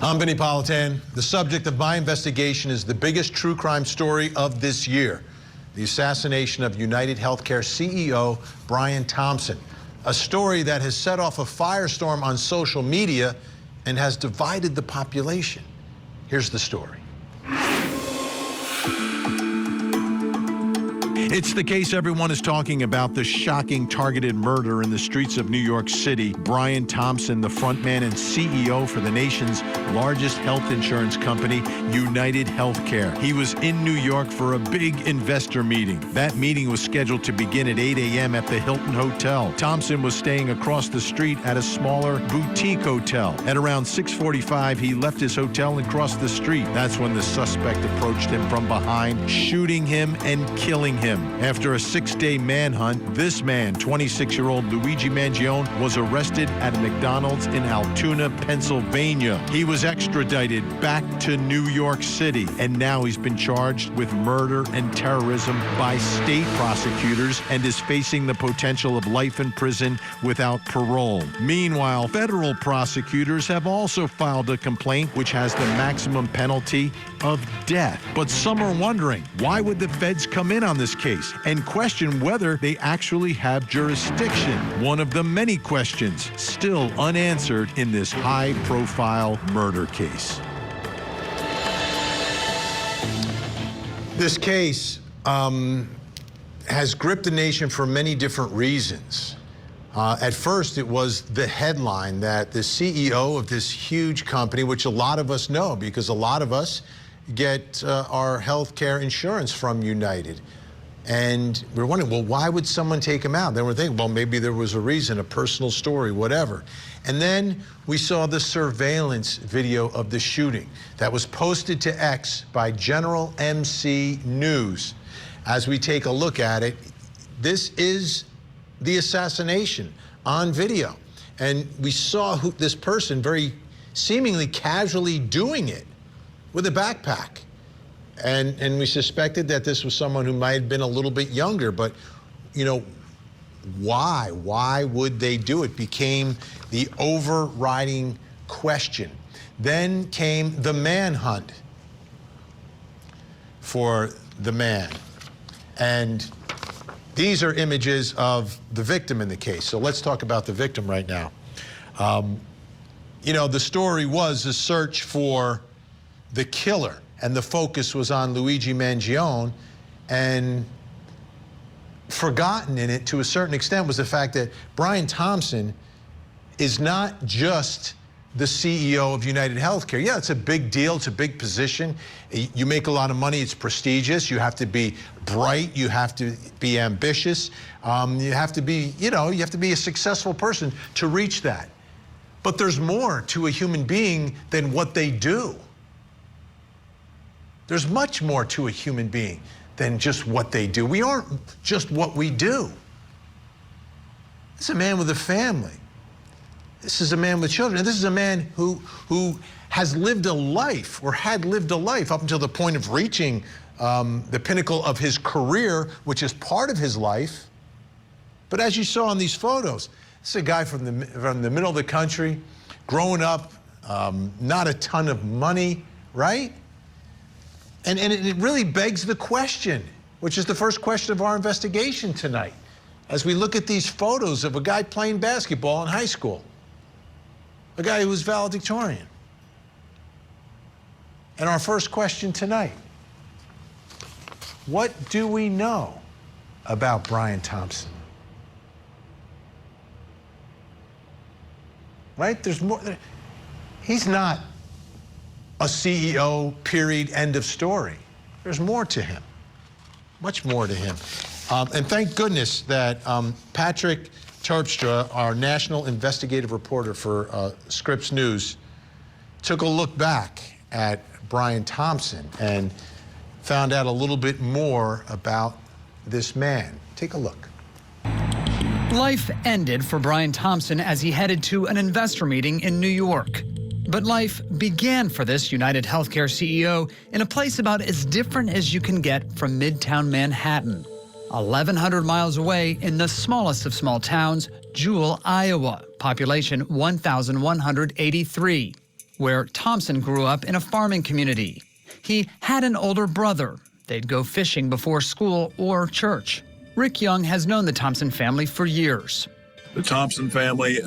I'm Vinnie Politan. The subject of my investigation is the biggest true crime story of this year, the assassination of United Healthcare CEO Brian Thompson, a story that has set off a firestorm on social media and has divided the population. Here's the story. It's the case everyone is talking about, the shocking targeted murder in the streets of New York City. Brian Thompson, the frontman and CEO for the nation's largest health insurance company, United Healthcare. He was in New York for a big investor meeting. That meeting was scheduled to begin at 8 a.m. at the Hilton Hotel. Thompson was staying across the street at a smaller boutique hotel. At around 6:45, he left his hotel and crossed the street. That's when the suspect approached him from behind, shooting him and killing him. After a 6-day manhunt, this man, 26-year-old Luigi Mangione, was arrested at a McDonald's in Altoona, Pennsylvania. He was extradited back to New York City, and now he's been charged with murder and terrorism by state prosecutors and is facing the potential of life in prison without parole. Meanwhile, federal prosecutors have also filed a complaint which has the maximum penalty of death. But some are wondering, why would the feds come in on this case and question whether they actually have jurisdiction? One of the many questions still unanswered in this high-profile murder case. This case has gripped the nation for many different reasons. At first, it was the headline that the CEO of this huge company, which a lot of us know because a lot of us get our health care insurance from United. And we're wondering, well, why would someone take him out? Then we're thinking, well, maybe there was a reason, a personal story, whatever. And then we saw the surveillance video of the shooting that was posted to X by General MC News. As we take a look at it, this is the assassination on video. And we saw this person very seemingly casually doing it with a backpack. And we suspected that this was someone who might have been a little bit younger, but, you know, why? Why would they do it? Became the overriding question. Then came the manhunt for the man. And these are images of the victim in the case. So let's talk about the victim right now. You know, the story was a search for the killer, and the focus was on Luigi Mangione, and forgotten in it to a certain extent was the fact that Brian Thompson is not just the CEO of United Healthcare. Yeah, it's a big deal, it's a big position. You make a lot of money, it's prestigious, you have to be bright, you have to be ambitious, you have to be, you know, you have to be a successful person to reach that. But there's more to a human being than what they do. There's much more to a human being than just what they do. We aren't just what we do. This is a man with a family. This is a man with children. And this is a man who has lived a life, or had lived a life up until the point of reaching the pinnacle of his career, which is part of his life. But as you saw in these photos, this is a guy from the middle of the country, growing up, not a ton of money, right? And it really begs the question, which is the first question of our investigation tonight, as we look at these photos of a guy playing basketball in high school, a guy who was valedictorian. And our first question tonight, what do we know about Brian Thompson? Right? There's more. He's not a CEO, period, end of story. There's more to him, much more to him. And thank goodness that Patrick Terpstra, our national investigative reporter for Scripps News, took a look back at Brian Thompson and found out a little bit more about this man. Take a look. Life ended for Brian Thompson as he headed to an investor meeting in New York. But life began for this United Healthcare CEO in a place about as different as you can get from Midtown Manhattan. 1,100 miles away in the smallest of small towns, Jewell, Iowa, population 1,183. where Thompson grew up in a farming community. He had an older brother. They'd go fishing before school or church. Rick Young has known the Thompson family for years. The Thompson family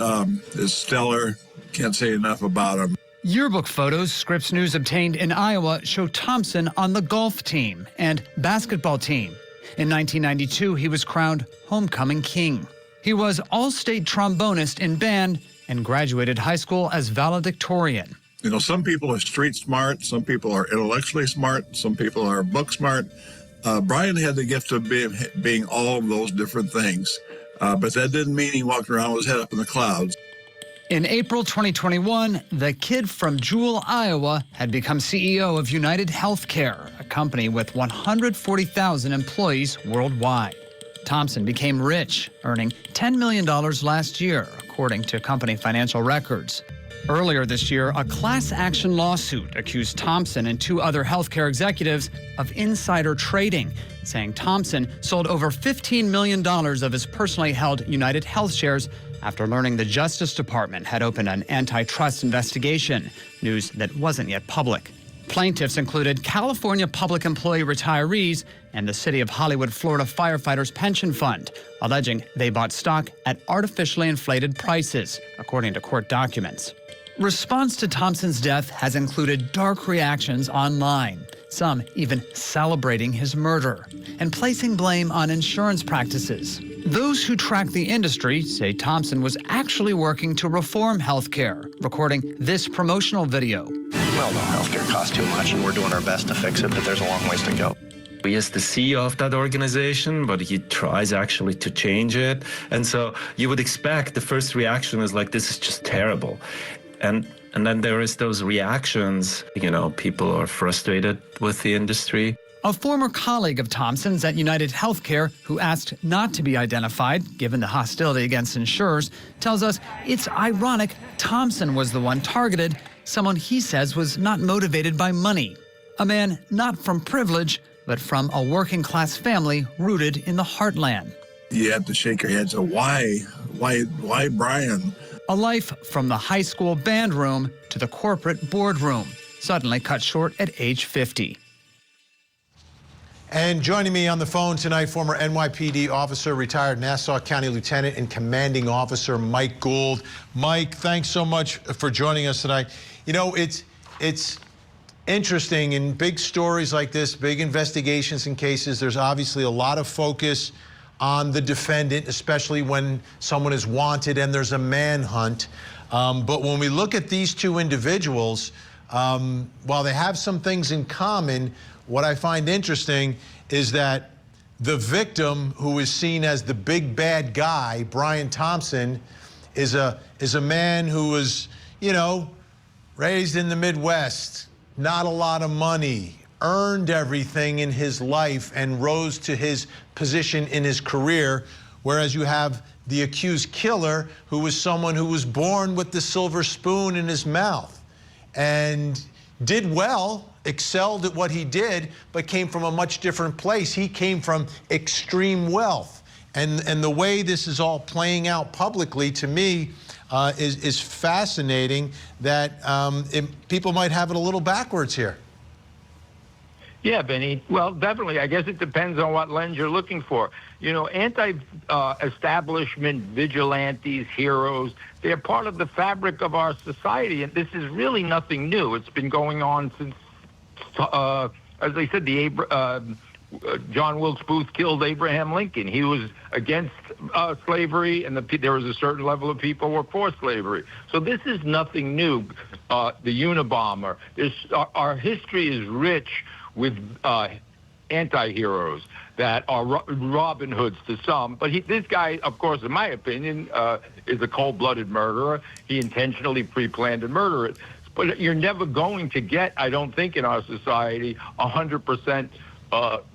is stellar. Can't say enough about them. Yearbook photos Scripps News obtained in Iowa show Thompson on the golf team and basketball team. In 1992, he was crowned homecoming king. He was all-state trombonist in band and graduated high school as valedictorian. You know, some people are street smart, some people are intellectually smart, some people are book smart. Brian had the gift of being all of those different things, but that didn't mean he walked around with his head up in the clouds. In April 2021, the kid from Jewell, Iowa, had become CEO of United Healthcare, a company with 140,000 employees worldwide. Thompson became rich, earning $10 million last year, according to company financial records. Earlier this year, a class action lawsuit accused Thompson and two other healthcare executives of insider trading, saying Thompson sold over $15 million of his personally held United Health shares after learning the Justice Department had opened an antitrust investigation, news that wasn't yet public. Plaintiffs included California Public Employee Retirees and the City of Hollywood, Florida Firefighters Pension Fund, alleging they bought stock at artificially inflated prices, according to court documents. Response to Thompson's death has included dark reactions online, some even celebrating his murder and placing blame on insurance practices. Those who track the industry say Thompson was actually working to reform healthcare, recording this promotional video. Well, no, healthcare costs too much, and we're doing our best to fix it, but there's a long ways to go. He is the CEO of that organization, but he tries actually to change it. And so you would expect the first reaction is like, this is just terrible. And then there is those reactions, you know, people are frustrated with the industry. A former colleague of Thompson's at United Healthcare, who asked not to be identified, given the hostility against insurers, tells us it's ironic Thompson was the one targeted, someone he says was not motivated by money. A man not from privilege, but from a working-class family rooted in the heartland. You have to shake your head. So why Brian? A life from the high school band room to the corporate boardroom, suddenly cut short at age 50. And joining me on the phone tonight, former NYPD officer, retired Nassau County Lieutenant and Commanding Officer Mike Gould. Mike, thanks so much for joining us tonight. You know, it's interesting in big stories like this, big investigations and cases, there's obviously a lot of focus on the defendant, especially when someone is wanted and there's a manhunt. But when we look at these two individuals, while they have some things in common, what I find interesting is that the victim, who is seen as the big bad guy, Brian Thompson, is a man who was, you know, raised in the Midwest, not a lot of money, earned everything in his life and rose to his position in his career, whereas you have the accused killer, who was someone who was born with the silver spoon in his mouth and did well, excelled at what he did, but came from a much different place. He came from extreme wealth. And the way this is all playing out publicly, to me, is fascinating, that people might have it a little backwards here. Yeah, Vinny. Well, definitely. I guess it depends on what lens you're looking for. You know, anti-establishment vigilantes, heroes, they're part of the fabric of our society, and this is really nothing new. It's been going on since, as I said, John Wilkes Booth killed Abraham Lincoln. He was against slavery, and there was a certain level of people who were for slavery. So this is nothing new. The Unabomber. Our history is rich with anti-heroes that are Robin Hoods to some. But this guy, of course, in my opinion, is a cold-blooded murderer. He intentionally pre-planned to murder it. But you're never going to get, I don't think, in our society, 100%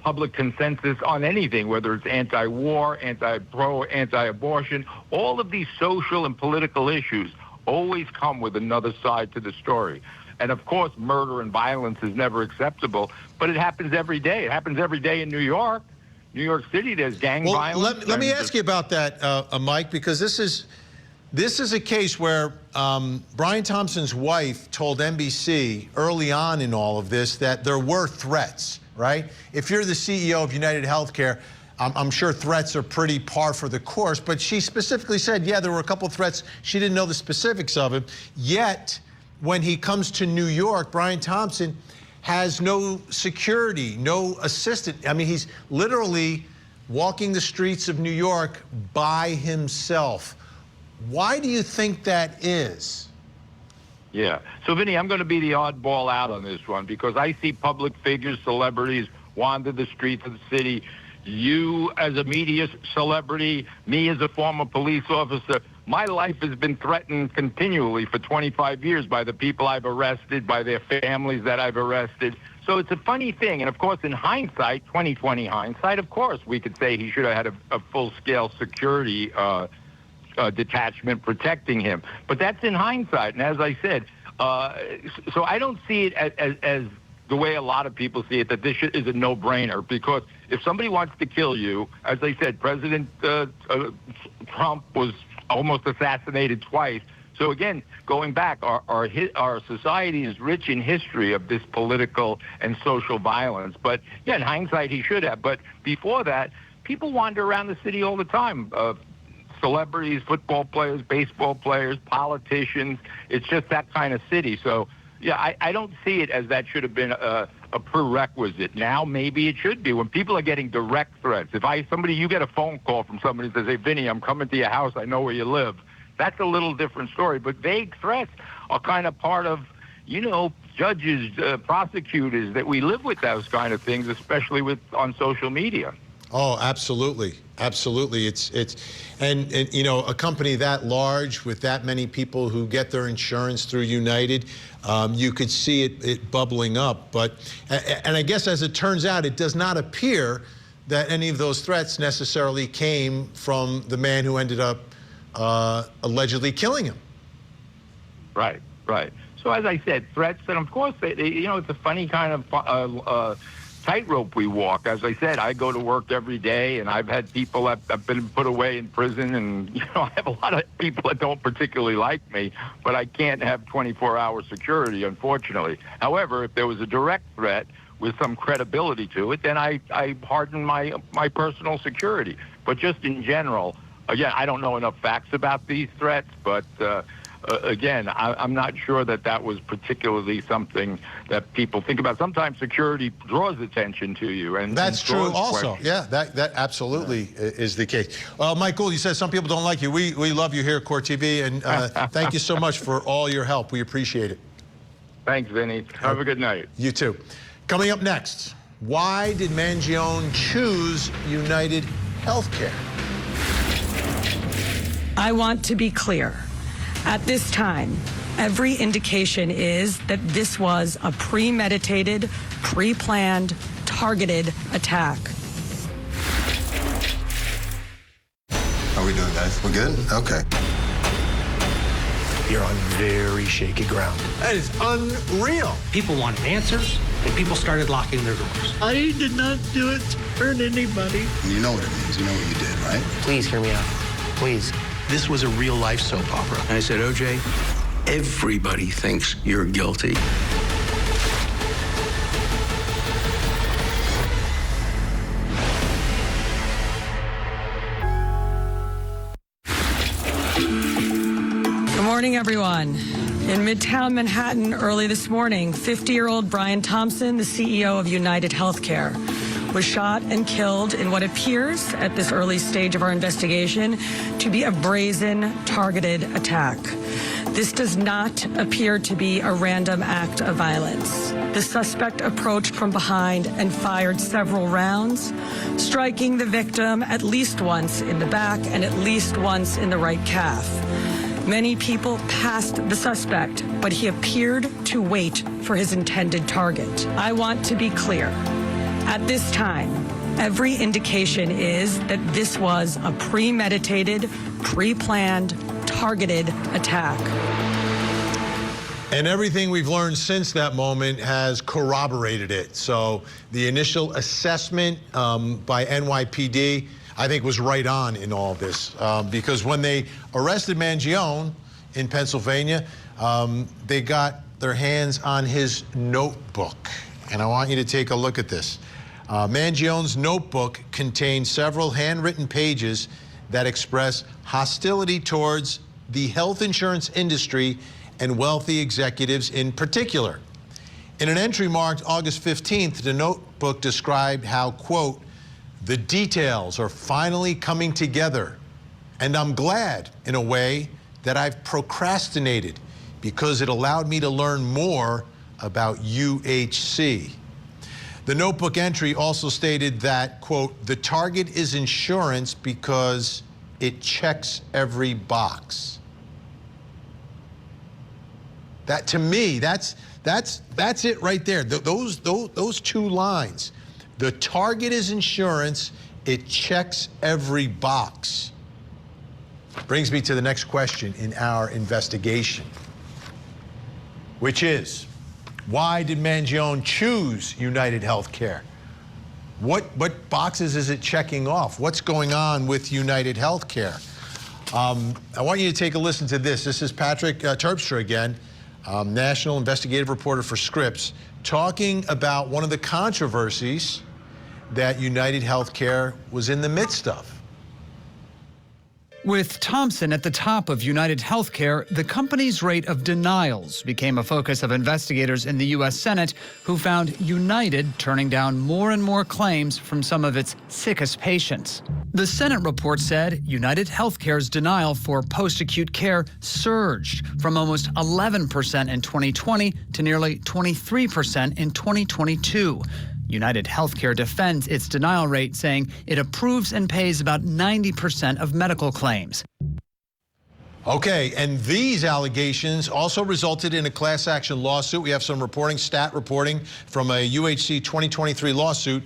public consensus on anything, whether it's anti-war, anti-pro, anti-abortion. All of these social and political issues always come with another side to the story. And, of course, murder and violence is never acceptable, but it happens every day. It happens every day in New York. New York City, there's gang violence. Let me ask you about that, Mike, because this is This is a case where Brian Thompson's wife told NBC early on in all of this that there were threats, right? If you're the CEO of United Healthcare, I'm sure threats are pretty par for the course, but she specifically said, yeah, there were a couple of threats. She didn't know the specifics of it. Yet, when he comes to New York, Brian Thompson has no security, no assistant. I mean, he's literally walking the streets of New York by himself. Why do you think that is? Yeah. So, Vinny, I'm going to be the oddball out on this one because I see public figures, celebrities wander the streets of the city. You as a media celebrity, me as a former police officer, my life has been threatened continually for 25 years by the people I've arrested, by their families that I've arrested. So it's a funny thing. And, of course, in hindsight, 2020 hindsight, of course, we could say he should have had a full-scale security detachment protecting him. But that's in hindsight. And as I said, so I don't see it as the way a lot of people see it, that this is a no-brainer. Because if somebody wants to kill you, as I said, President Trump was almost assassinated twice. So again, going back, our society is rich in history of this political and social violence. But yeah, in hindsight, he should have. But before that, people wander around the city all the time. Celebrities, football players, baseball players, politicians. It's just that kind of city. So yeah, I don't see it as that should have been a prerequisite. Now maybe it should be. When people are getting direct threats, you get a phone call from somebody that says, hey, Vinny, I'm coming to your house, I know where you live. That's a little different story. But vague threats are kind of part of, judges, prosecutors, that we live with those kind of things, especially on social media. Oh, absolutely. Absolutely. And a company that large with that many people who get their insurance through United, you could see it bubbling up. And I guess as it turns out, it does not appear that any of those threats necessarily came from the man who ended up allegedly killing him. Right. So as I said, threats, and of course, it's a funny kind of tightrope we walk. As I said, I go to work every day, and I've had people that have been put away in prison, and I have a lot of people that don't particularly like me, but I can't have 24-hour security, unfortunately. However, if there was a direct threat with some credibility to it, then I harden my personal security. But just in general, again, I don't know enough facts about these threats, but again, I'm not sure that was particularly something that people think about. Sometimes security draws attention to you. And that's true also. Questions. Yeah, that absolutely is the case. Mike Gould, you said some people don't like you. We love you here at Court TV, and thank you so much for all your help. We appreciate it. Thanks, Vinny. Have a good night. You too. Coming up next, why did Mangione choose United Healthcare? I want to be clear. At this time, every indication is that this was a premeditated, pre-planned, targeted attack. How are we doing, guys? We're good? Okay. You're on very shaky ground. That is unreal. People wanted answers, and people started locking their doors. I did not do it to hurt anybody. You know what it means. You know what you did, right? Please hear me out. Please. This was a real-life soap opera. And I said, OJ, everybody thinks you're guilty. Good morning, everyone. In Midtown Manhattan early this morning, 50-year-old Brian Thompson, the CEO of United Healthcare, was shot and killed in what appears, at this early stage of our investigation, to be a brazen, targeted attack. This does not appear to be a random act of violence. The suspect approached from behind and fired several rounds, striking the victim at least once in the back and at least once in the right calf. Many people passed the suspect, but he appeared to wait for his intended target. I want to be clear. At this time, every indication is that this was a premeditated, pre-planned, targeted attack. And everything we've learned since that moment has corroborated it. So the initial assessment by NYPD, I think was right on in all this, because when they arrested Mangione in Pennsylvania, they got their hands on his notebook. And I want you to take a look at this. Mangione's notebook contains several handwritten pages that express hostility towards the health insurance industry and wealthy executives in particular. In an entry marked August 15th, the notebook described how, quote, the details are finally coming together, and I'm glad, in a way, that I've procrastinated because it allowed me to learn more about UHC. The notebook entry also stated that, quote, the target is insurance because it checks every box. That, to me, that's it right there. Those two lines. The target is insurance, it checks every box. Brings me to the next question in our investigation, which is, why did Mangione choose United Healthcare? What boxes is it checking off? What's going on with United Healthcare? I want you to take a listen to this. This is Patrick Terpstra again, national investigative reporter for Scripps, talking about one of the controversies that United Healthcare was in the midst of. With Thompson at the top of United Healthcare, the company's rate of denials became a focus of investigators in the U.S. Senate, who found United turning down more and more claims from some of its sickest patients. The Senate report said United Healthcare's denial for post-acute care surged from almost 11% in 2020 to nearly 23% in 2022. United Healthcare defends its denial rate, saying it approves and pays about 90% of medical claims. Okay, and these allegations also resulted in a class action lawsuit. We have some stat reporting from a UHC 2023 lawsuit.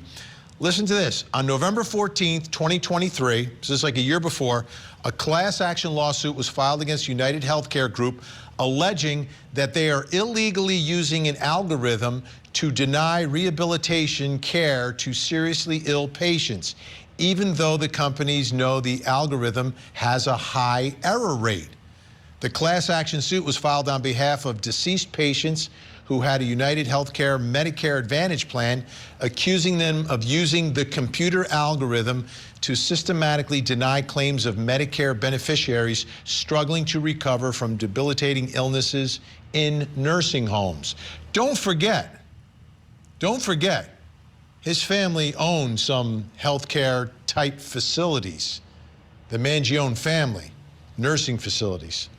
Listen to this. On November 14th, 2023, this is like a year before, a class action lawsuit was filed against United Healthcare Group, alleging that they are illegally using an algorithm to deny rehabilitation care to seriously ill patients, even though the companies know the algorithm has a high error rate. The class action suit was filed on behalf of deceased patients who had a United Healthcare Medicare Advantage plan, accusing them of using the computer algorithm to systematically deny claims of Medicare beneficiaries struggling to recover from debilitating illnesses in nursing homes. Don't forget, his family owned some healthcare type facilities, the Mangione family, nursing facilities.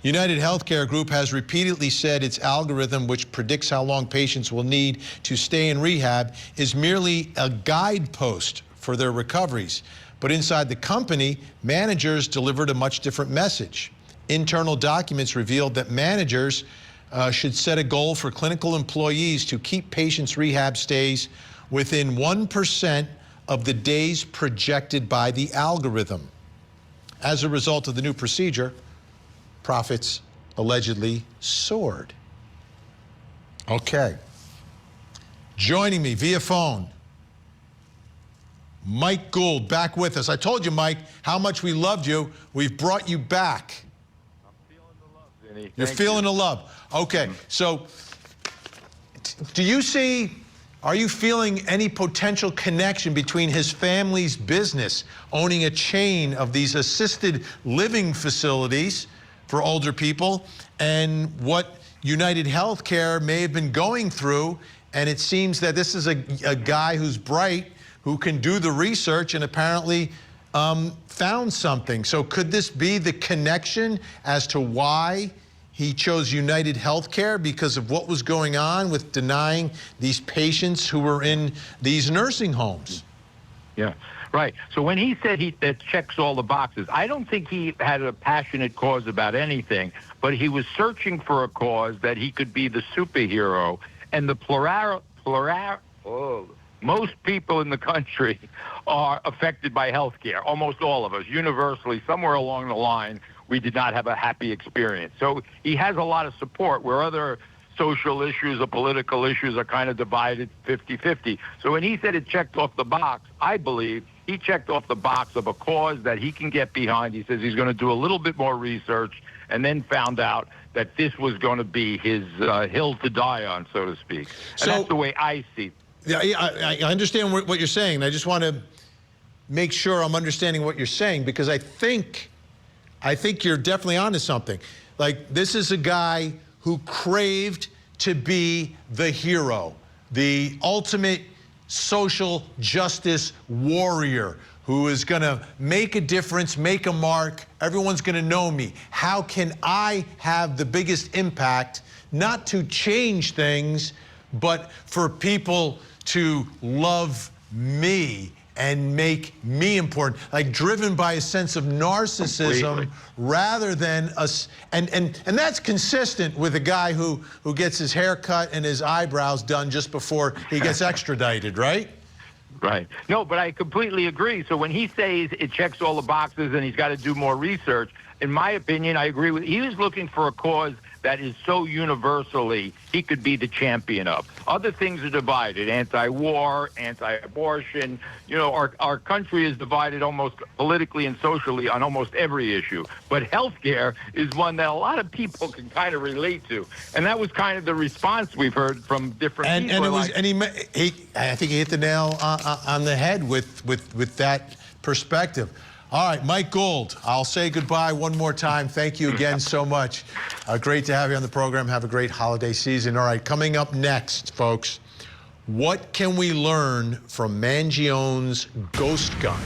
United Healthcare Group has repeatedly said its algorithm, which predicts how long patients will need to stay in rehab, is merely a guidepost for their recoveries. But inside the company, managers delivered a much different message. Internal documents revealed that managers should set a goal for clinical employees to keep patients' rehab stays within 1% of the days projected by the algorithm. As a result of the new procedure, profits allegedly soared. Okay. Joining me via phone, Mike Gould, back with us. I told you, Mike, how much we loved you. We've brought you back. I'm feeling the love, Vinny. You're feeling the love. Okay, so are you feeling any potential connection between his family's business, owning a chain of these assisted living facilities for older people, and what United Healthcare may have been going through? And it seems that this is a guy who's bright, who can do the research, and apparently found something. So could this be the connection as to why he chose United Healthcare, because of what was going on with denying these patients who were in these nursing homes? Yeah, right. So when he said that checks all the boxes, I don't think he had a passionate cause about anything, but he was searching for a cause that he could be the superhero. And the most people in the country are affected by healthcare, almost all of us, universally. Somewhere along the line, we did not have a happy experience. So he has a lot of support where other social issues or political issues are kind of divided 50-50. So when he said it checked off the box, I believe he checked off the box of a cause that he can get behind. He says he's going to do a little bit more research, and then found out that this was going to be his hill to die on, so to speak. And that's the way I see it. Yeah, I understand what you're saying. I just want to make sure I'm understanding what you're saying, because I think you're definitely onto something. Like, this is a guy who craved to be the hero, the ultimate social justice warrior, who is going to make a difference, make a mark. Everyone's going to know me. How can I have the biggest impact, not to change things, but for people to love me and make me important, like driven by a sense of narcissism rather than us. And that's consistent with a guy who gets his hair cut and his eyebrows done just before he gets extradited, right? Right. No, but I completely agree. So when he says it checks all the boxes and he's got to do more research, in my opinion, I agree with, he was looking for a cause that is so universally he could be the champion of. Other things are divided: anti-war, anti-abortion. You know, our country is divided almost politically and socially on almost every issue. But healthcare is one that a lot of people can kind of relate to, and that was kind of the response we've heard from different people. I think he hit the nail on the head with that perspective. All right, Mike Gould, I'll say goodbye one more time. Thank you again so much. Great to have you on the program. Have a great holiday season. All right, coming up next, folks, what can we learn from Mangione's ghost gun?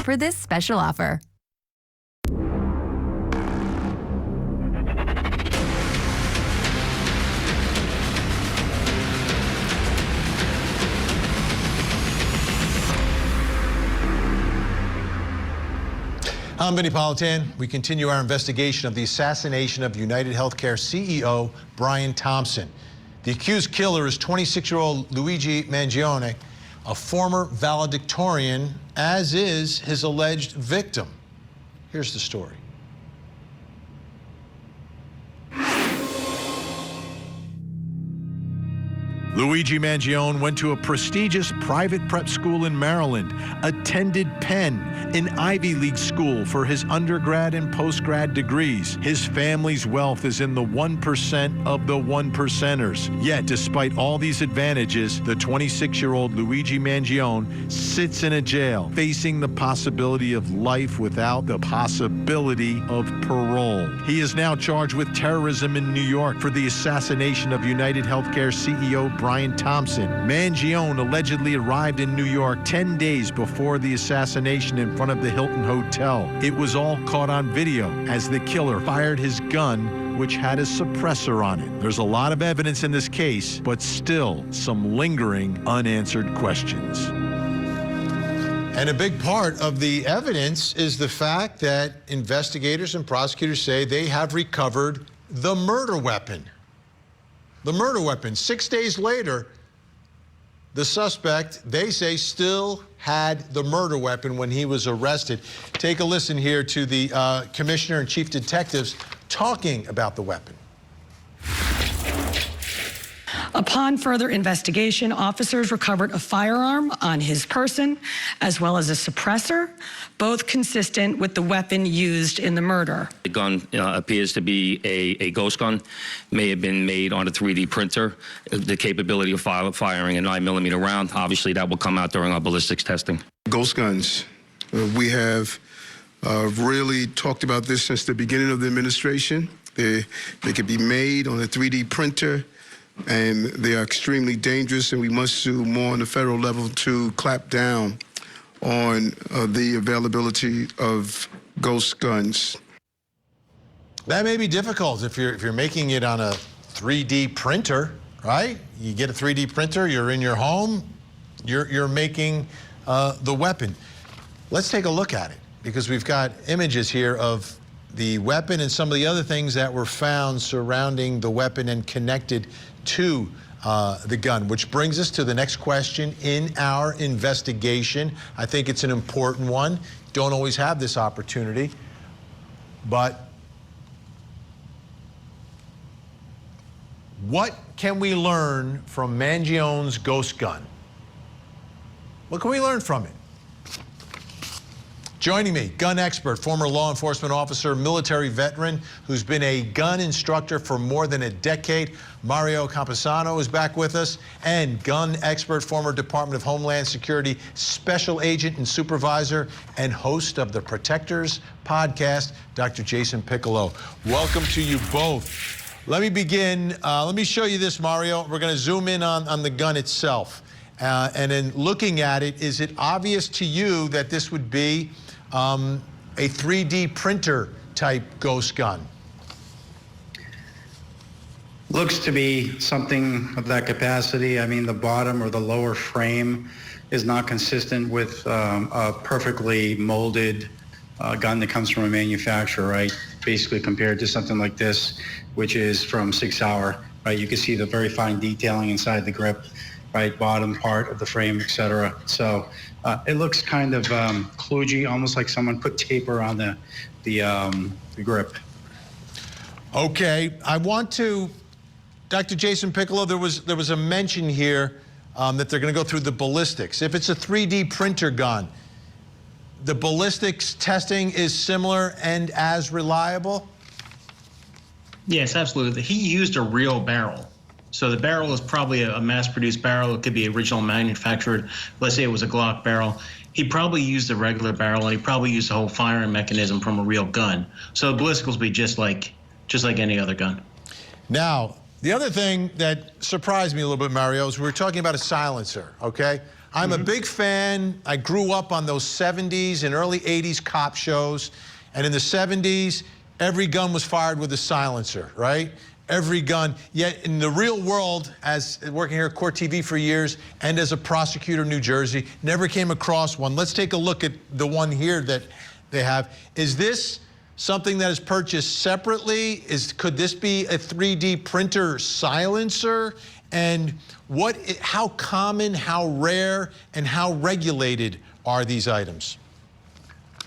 For this special offer. I'm Vinnie Politan. We continue our investigation of the assassination of United Healthcare CEO Brian Thompson. The accused killer is 26-year-old Luigi Mangione, a former valedictorian, as is his alleged victim. Here's the story. Luigi Mangione went to a prestigious private prep school in Maryland, attended Penn, an Ivy League school, for his undergrad and postgrad degrees. His family's wealth is in the 1% of the 1%ers. Yet, despite all these advantages, the 26-year-old Luigi Mangione sits in a jail, facing the possibility of life without the possibility of parole. He is now charged with terrorism in New York for the assassination of United Healthcare CEO Brian Thompson. Mangione allegedly arrived in New York 10 days before the assassination in front of the Hilton Hotel. It was all caught on video as the killer fired his gun, which had a suppressor on it. There's a lot of evidence in this case, but still some lingering unanswered questions. And a big part of the evidence is the fact that investigators and prosecutors say they have recovered the murder weapon. The murder weapon. 6 days later, the suspect, they say, still had the murder weapon when he was arrested. Take a listen here to the commissioner and chief detectives talking about the weapon. Upon further investigation, officers recovered a firearm on his person, as well as a suppressor, both consistent with the weapon used in the murder. The gun appears to be a ghost gun, may have been made on a 3D printer. The capability of firing a 9mm round, obviously that will come out during our ballistics testing. Ghost guns, we have really talked about this since the beginning of the administration. They could be made on a 3D printer, and they are extremely dangerous, and we must do more on the federal level to clamp down on the availability of ghost guns. That may be difficult if you're making it on a 3D printer, right? You get a 3D printer, you're in your home, you're making the weapon. Let's take a look at it, because we've got images here of the weapon and some of the other things that were found surrounding the weapon and connected to the gun, which brings us to the next question in our investigation. I think it's an important one. don't always have this opportunity. But what can we learn from Mangione's ghost gun? What can we learn from it? Joining me, gun expert, former law enforcement officer, military veteran, who's been a gun instructor for more than a decade. Mario Camposano is back with us, and gun expert, former Department of Homeland Security special agent and supervisor, and host of the Protectors podcast, Dr. Jason Piccolo. Welcome to you both. Let me begin. Let me show you this, Mario. We're going to zoom in on the gun itself. And in looking at it, is it obvious to you that this would be a 3D printer type ghost gun? Looks to be something of that capacity. I mean, the bottom or the lower frame is not consistent with a perfectly molded gun that comes from a manufacturer, right? Basically compared to something like this, which is from 6 Hour, right? You can see the very fine detailing inside the grip, right? Bottom part of the frame, etc. So it looks kind of kludgy, almost like someone put tape around the grip. Okay, I want to, Dr. Jason Piccolo, there was a mention here that they're going to go through the ballistics. If it's a 3D printer gun, the ballistics testing is similar and as reliable? Yes, absolutely. He used a real barrel. So the barrel is probably a mass-produced barrel. It could be original manufactured. Let's say it was a Glock barrel. He probably used a regular barrel, and he probably used the whole firing mechanism from a real gun. So the ballistics will be just like any other gun. Now, the other thing that surprised me a little bit, Mario, is we were talking about a silencer, okay? I'm a big fan. I grew up on those 70s and early 80s cop shows. And in the 70s, every gun was fired with a silencer, right? Every gun. Yet in the real world, as working here at Court TV for years and as a prosecutor in New Jersey, never came across one. Let's take a look at the one here that they have. Is this something that is purchased separately? Could this be a 3D printer silencer? And how common, how rare, and how regulated are these items?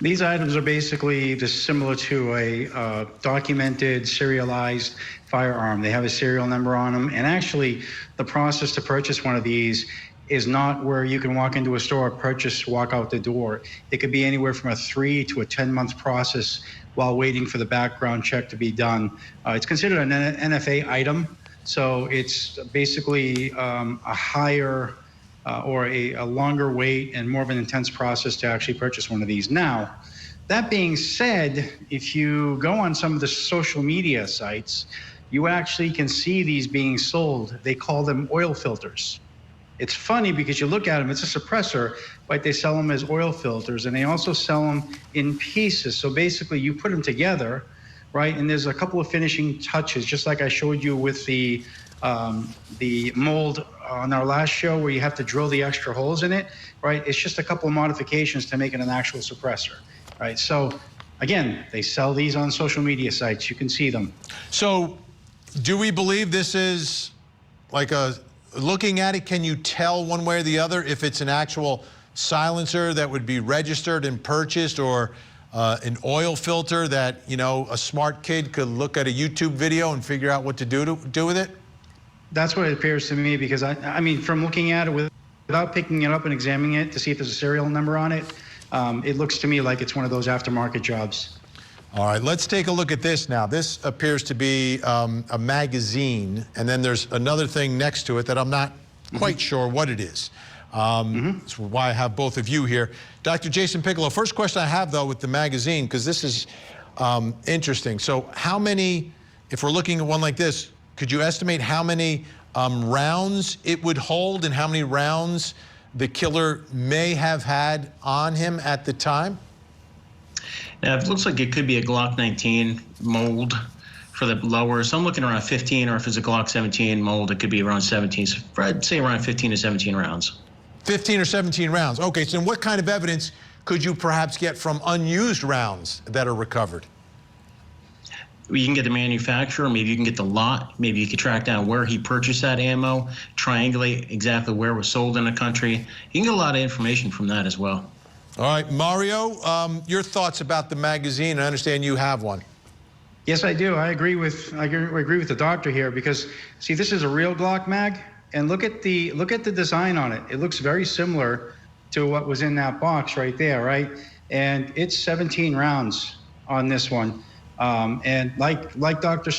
These items are basically just similar to a documented, serialized firearm. They have a serial number on them. And actually, the process to purchase one of these is not where you can walk into a store, purchase, walk out the door. It could be anywhere from a 3 to a 10-month process while waiting for the background check to be done. It's considered an NFA item. So it's basically a higher or a longer wait and more of an intense process to actually purchase one of these. Now, that being said, if you go on some of the social media sites, you actually can see these being sold. They call them oil filters. It's funny because you look at them, it's a suppressor, but they sell them as oil filters, and they also sell them in pieces. So basically you put them together, right? And there's a couple of finishing touches, just like I showed you with the mold on our last show where you have to drill the extra holes in it, right? It's just a couple of modifications to make it an actual suppressor, right? So again, they sell these on social media sites. You can see them. So do we believe this is like looking at it, can you tell one way or the other if it's an actual silencer that would be registered and purchased, or an oil filter that, you know, a smart kid could look at a YouTube video and figure out what to do with it? That's what it appears to me, because I mean, from looking at it without picking it up and examining it to see if there's a serial number on it, it looks to me like it's one of those aftermarket jobs. All right, let's take a look at this now. This appears to be a magazine, and then there's another thing next to it that I'm not quite sure what it is. That's why I have both of you here. Dr. Jason Piccolo, first question I have, though, with the magazine, because this is interesting. So how many, if we're looking at one like this, could you estimate how many rounds it would hold and how many rounds the killer may have had on him at the time? Now, it looks like it could be a Glock 19 mold for the lower. So I'm looking around 15, or if it's a Glock 17 mold, it could be around 17. So I'd say around 15 to 17 rounds. 15 or 17 rounds. Okay, so what kind of evidence could you perhaps get from unused rounds that are recovered? You can get the manufacturer, maybe you can get the lot, maybe you could track down where he purchased that ammo, triangulate exactly where it was sold in the country. You can get a lot of information from that as well. All right, Mario, your thoughts about the magazine? I understand you have one. Yes, I do. I agree with the doctor here because, see, this is a real Glock mag, and look at the design on it. It looks very similar to what was in that box right there, right? And it's 17 rounds on this one. And like Dr.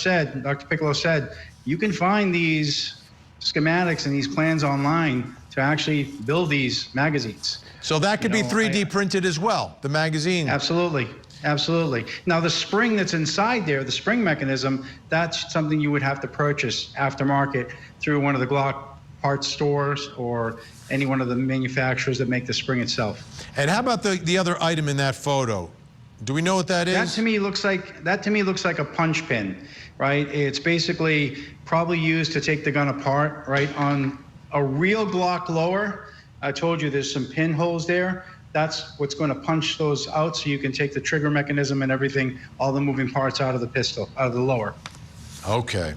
Piccolo said, you can find these schematics and these plans online to actually build these magazines. So that could be 3D printed as well, the magazine. Absolutely. Absolutely. Now, the spring that's inside there, the spring mechanism, that's something you would have to purchase aftermarket through one of the Glock parts stores or any one of the manufacturers that make the spring itself. And how about the other item in that photo? Do we know what that is? That to me looks like a punch pin, right? It's basically probably used to take the gun apart, right? On a real Glock lower, I told you there's some pinholes there. That's what's going to punch those out so you can take the trigger mechanism and everything, all the moving parts out of the pistol, out of the lower. Okay.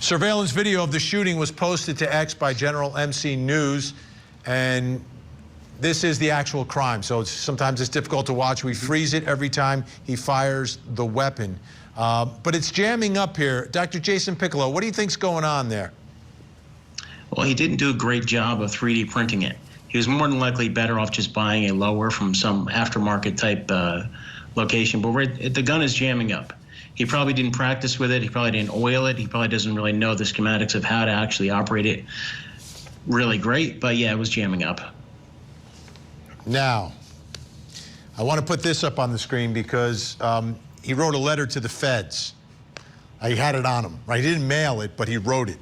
Surveillance video of the shooting was posted to X by General MC News, and this is the actual crime. So sometimes it's difficult to watch. We freeze it every time he fires the weapon. But it's jamming up here. Dr. Jason Piccolo, what do you think's going on there? Well, he didn't do a great job of 3D printing it. He was more than likely better off just buying a lower from some aftermarket type location. But the gun is jamming up. He probably didn't practice with it. He probably didn't oil it. He probably doesn't really know the schematics of how to actually operate it really great. But yeah, it was jamming up. Now, I want to put this up on the screen because he wrote a letter to the feds. He had it on him, right? He didn't mail it, but he wrote it.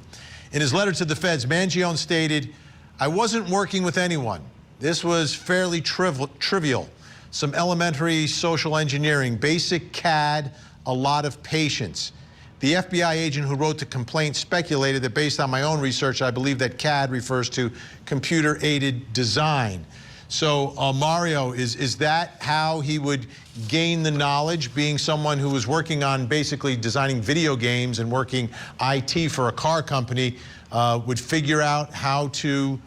In his letter to the feds, Mangione stated, "I wasn't working with anyone. This was fairly trivial. Some elementary social engineering, basic CAD, a lot of patience. The FBI agent who wrote the complaint speculated that based on my own research, I believe that CAD refers to computer-aided design." So Mario, is that how he would gain the knowledge, being someone who was working on basically designing video games and working IT for a car company, would figure out how to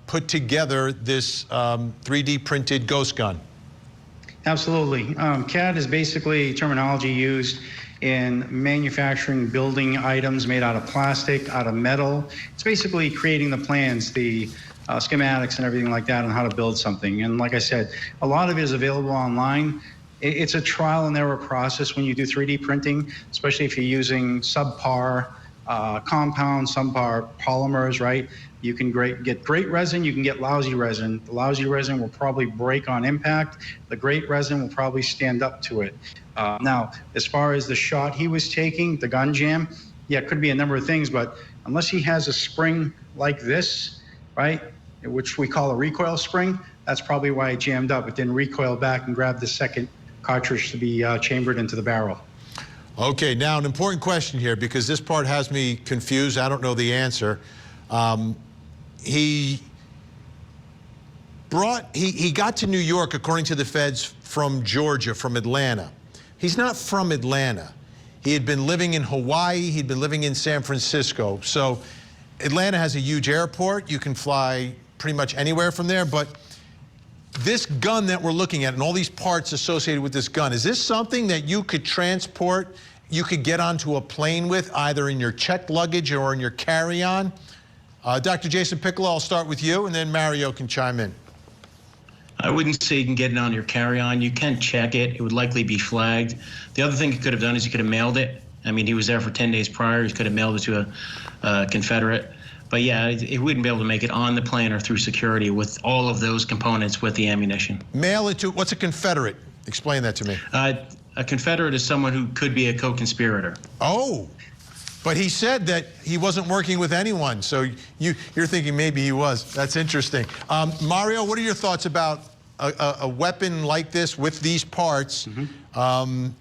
put together this 3D printed ghost gun? Absolutely. CAD is basically terminology used in manufacturing building items made out of plastic, out of metal. It's basically creating the plans, the schematics and everything like that on how to build something. And like I said, a lot of it is available online. It's a trial and error process when you do 3D printing, especially if you're using subpar compounds, subpar polymers, right? You can get great resin, you can get lousy resin. The lousy resin will probably break on impact. The great resin will probably stand up to it. Now, as far as the shot he was taking, the gun jam, yeah, it could be a number of things, but unless he has a spring like this, right, which we call a recoil spring, that's probably why it jammed up. It didn't recoil back and grab the second cartridge to be chambered into the barrel. Okay, now an important question here, because this part has me confused. I don't know the answer. He got to New York, according to the feds, from Georgia, from Atlanta. He's not from Atlanta. He had been living in Hawaii. He'd been living in San Francisco. So Atlanta has a huge airport. You can fly pretty much anywhere from there. But this gun that we're looking at and all these parts associated with this gun, is this something that you could transport, you could get onto a plane with, either in your checked luggage or in your carry-on? Dr. Jason Piccolo, I'll start with you, and then Mario can chime in. I wouldn't say you can get it on your carry-on. You can check it. It would likely be flagged. The other thing he could have done is he could have mailed it. I mean, he was there for 10 days prior. He could have mailed it to a Confederate. But yeah, he wouldn't be able to make it on the plane or through security with all of those components with the ammunition. Mail it to, what's a Confederate? Explain that to me. A Confederate is someone who could be a co-conspirator. Oh, but he said that he wasn't working with anyone. So you're thinking maybe he was. That's interesting. Mario, what are your thoughts about a weapon like this with these parts,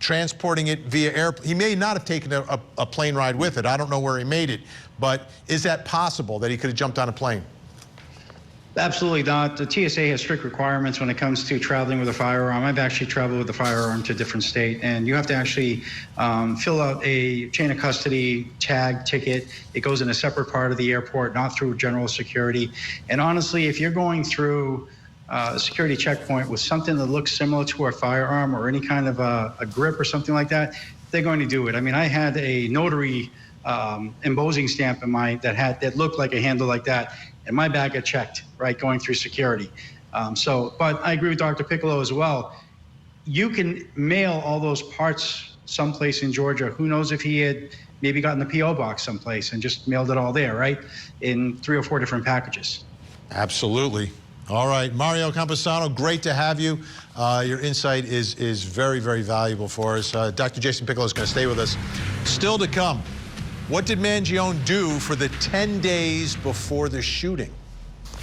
transporting it via air? He may not have taken a plane ride with it. I don't know where he made it. But is that possible that he could have jumped on a plane? Absolutely not. The TSA has strict requirements when it comes to traveling with a firearm. I've actually traveled with a firearm to a different state, and you have to actually fill out a chain of custody tag ticket. It goes in a separate part of the airport, not through general security. And honestly, if you're going through security checkpoint with something that looks similar to a firearm or any kind of a grip or something like that, they're going to do it. I mean, I had a notary embossing stamp in that looked like a handle like that, and my bag got checked, right, going through security. But I agree with Dr. Piccolo as well. You can mail all those parts someplace in Georgia. Who knows if he had maybe gotten the P.O. box someplace and just mailed it all there, right, in 3 or 4 different packages. Absolutely. All right, Mario Camposano, great to have you. Your insight is very, very valuable for us. Dr. Jason Piccolo is going to stay with us. Still to come, what did Mangione do for the 10 days before the shooting? Is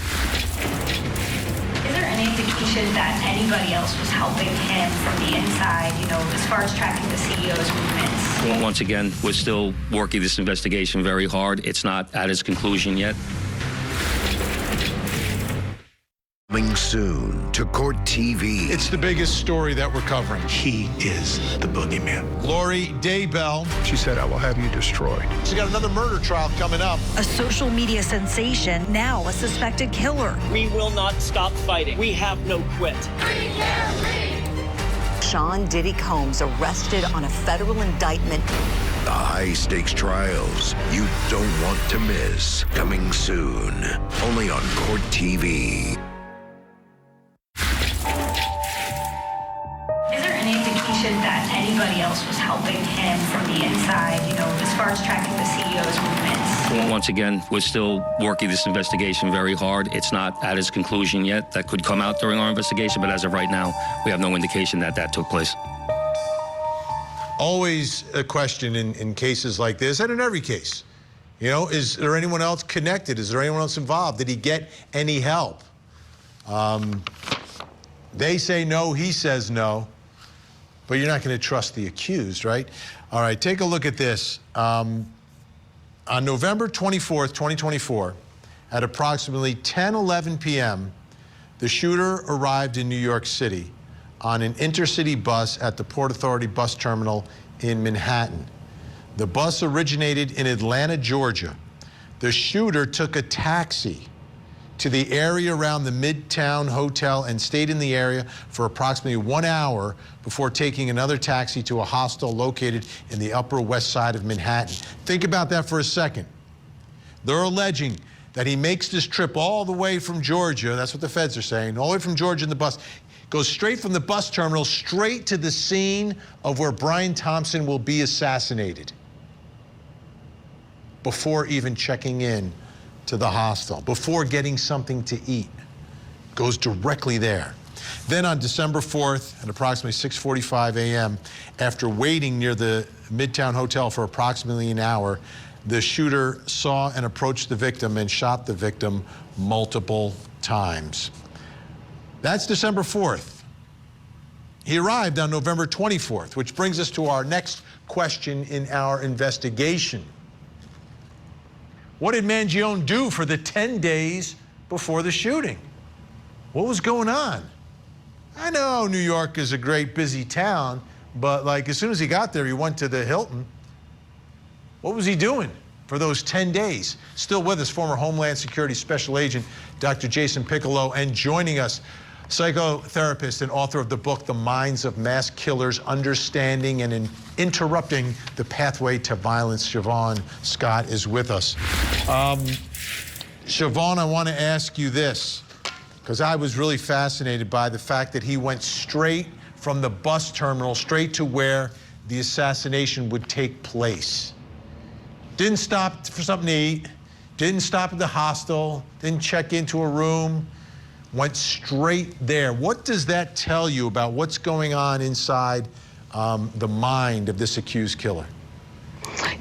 there any indication that anybody else was helping him from the inside, you know, as far as tracking the CEO's movements? Well, once again, we're still working this investigation very hard. It's not at its conclusion yet. Coming soon to Court TV. It's the biggest story that we're covering. He is the boogeyman. Lori Daybell. She said, I will have you destroyed. She's got another murder trial coming up. A social media sensation, now a suspected killer. We will not stop fighting. We have no quit. Sean Diddy Combs arrested on a federal indictment. The high-stakes trials you don't want to miss. Coming soon. Only on Court TV. That anybody else was helping him from the inside, you know, as far as tracking the CEO's movements? Well, once again, we're still working this investigation very hard. It's not at its conclusion yet. That could come out during our investigation, but as of right now, we have no indication that that took place. Always a question in cases like this, and in every case. You know, is there anyone else connected? Is there anyone else involved? Did he get any help? They say no, he says no. But you're not going to trust the accused, right? All right, take a look at this. On November 24th, 2024, at approximately 10:11 p.m., the shooter arrived in New York City on an intercity bus at the Port Authority bus terminal in Manhattan. The bus originated in Atlanta, Georgia. The shooter took a taxi to the area around the Midtown Hotel and stayed in the area for approximately 1 hour before taking another taxi to a hostel located in the Upper West Side of Manhattan. Think about that for a second. They're alleging that he makes this trip all the way from Georgia, that's what the feds are saying, all the way from Georgia in the bus, goes straight from the bus terminal straight to the scene of where Brian Thompson will be assassinated before even checking in to the hostel, before getting something to eat. Goes directly there. Then on December 4th at approximately 6:45 a.m., after waiting near the Midtown Hotel for approximately an hour, the shooter saw and approached the victim and shot the victim multiple times. That's December 4th. He arrived on November 24th, which brings us to our next question in our investigation. What did Mangione do for the 10 days before the shooting? What was going on? I know New York is a great busy town, but like as soon as he got there, he went to the Hilton. What was he doing for those 10 days? Still with us, former Homeland Security Special Agent, Dr. Jason Piccolo, and joining us, psychotherapist and author of the book, The Minds of Mass Killers, Understanding and Interrupting the Pathway to Violence. Siobhan Scott is with us. Siobhan, I want to ask you this, because I was really fascinated by the fact that he went straight from the bus terminal, straight to where the assassination would take place. Didn't stop for something to eat, didn't stop at the hostel, didn't check into a room, went straight there. What does that tell you about what's going on inside the mind of this accused killer?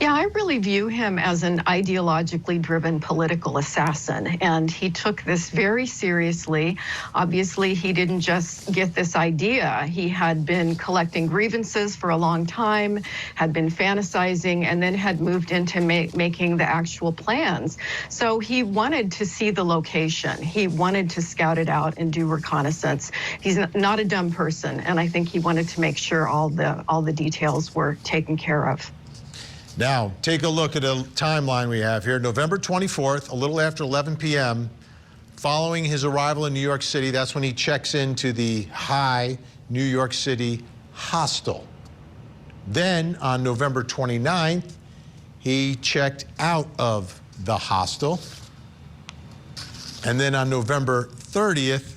Yeah, I really view him as an ideologically driven political assassin, and he took this very seriously. Obviously, he didn't just get this idea. He had been collecting grievances for a long time, had been fantasizing, and then had moved into making the actual plans. So he wanted to see the location. He wanted to scout it out and do reconnaissance. He's not a dumb person, and I think he wanted to make sure all the details were taken care of. Now, take a look at a timeline we have here. November 24th, a little after 11 p.m., following his arrival in New York City, that's when he checks into the High New York City hostel. Then on November 29th, he checked out of the hostel. And then on November 30th,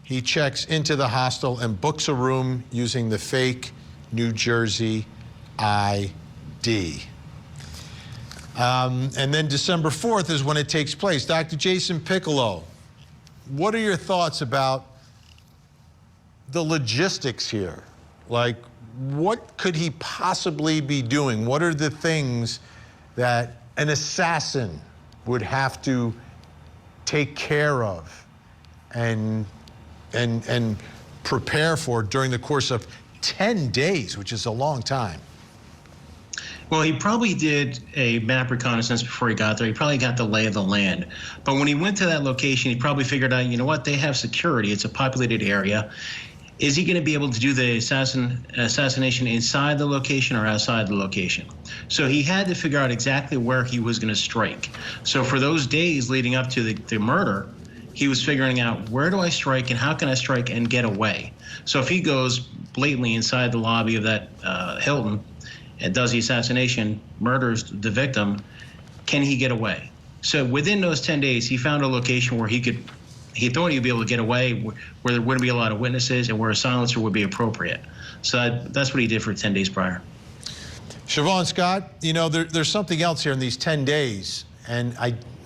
he checks into the hostel and books a room using the fake New Jersey ID. And then December 4th is when it takes place. Dr. Jason Piccolo, what are your thoughts about the logistics here? Like, what could he possibly be doing? What are the things that an assassin would have to take care of and prepare for during the course of 10 days, which is a long time? Well, he probably did a map reconnaissance before he got there. He probably got the lay of the land. But when he went to that location, he probably figured out, you know what, they have security. It's a populated area. Is he going to be able to do the assassination inside the location or outside the location? So he had to figure out exactly where he was going to strike. So for those days leading up to the murder, he was figuring out, where do I strike and how can I strike and get away? So if he goes blatantly inside the lobby of that Hilton and does the assassination, murders the victim, can he get away? So within those 10 days, he found a location where he thought he'd be able to get away, where there wouldn't be a lot of witnesses and where a silencer would be appropriate. So that's what he did for 10 days prior. Siobhan, Scott, you know, there's something else here in these 10 days, and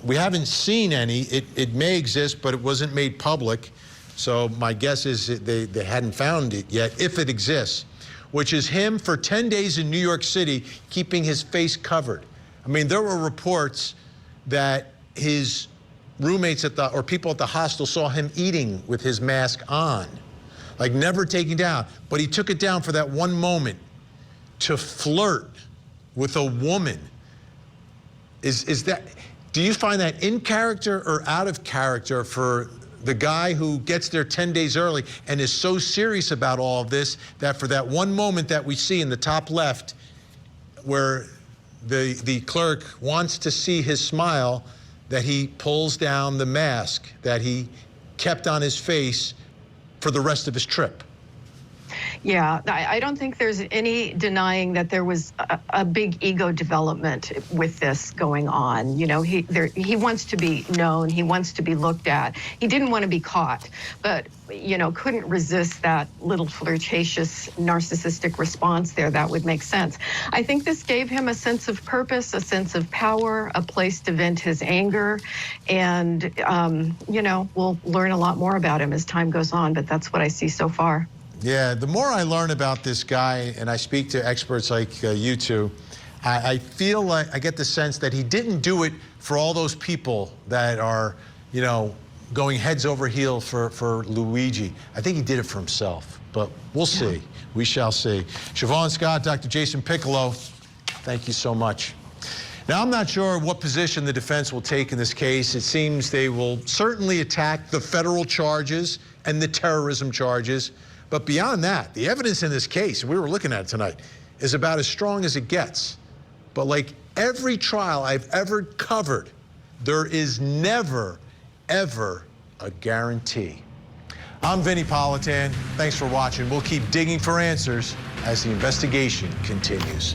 we haven't seen any. It may exist, but it wasn't made public. So my guess is that they hadn't found it yet, if it exists, which is him for 10 days in New York City, keeping his face covered. I mean, there were reports that his roommates or people at the hostel saw him eating with his mask on, like never taking down. But he took it down for that one moment to flirt with a woman. Do you find that in character or out of character for the guy who gets there 10 days early and is so serious about all of this that for that one moment that we see in the top left where the clerk wants to see his smile, that he pulls down the mask that he kept on his face for the rest of his trip? Yeah, I don't think there's any denying that there was a big ego development with this going on. You know, he wants to be known, he wants to be looked at. He didn't want to be caught, but, you know, couldn't resist that little flirtatious, narcissistic response there. That would make sense. I think this gave him a sense of purpose, a sense of power, a place to vent his anger. And, you know, we'll learn a lot more about him as time goes on, but that's what I see so far. Yeah, the more I learn about this guy, and I speak to experts like you two, I feel like I get the sense that he didn't do it for all those people that are, you know, going heads over heels for Luigi. I think he did it for himself, but we'll see. We shall see. Siobhan Scott, Dr. Jason Piccolo, thank you so much. Now, I'm not sure what position the defense will take in this case. It seems they will certainly attack the federal charges and the terrorism charges. But beyond that, the evidence in this case, we were looking at it tonight, is about as strong as it gets. But like every trial I've ever covered, there is never, ever a guarantee. I'm Vinnie Politan. Thanks for watching. We'll keep digging for answers as the investigation continues.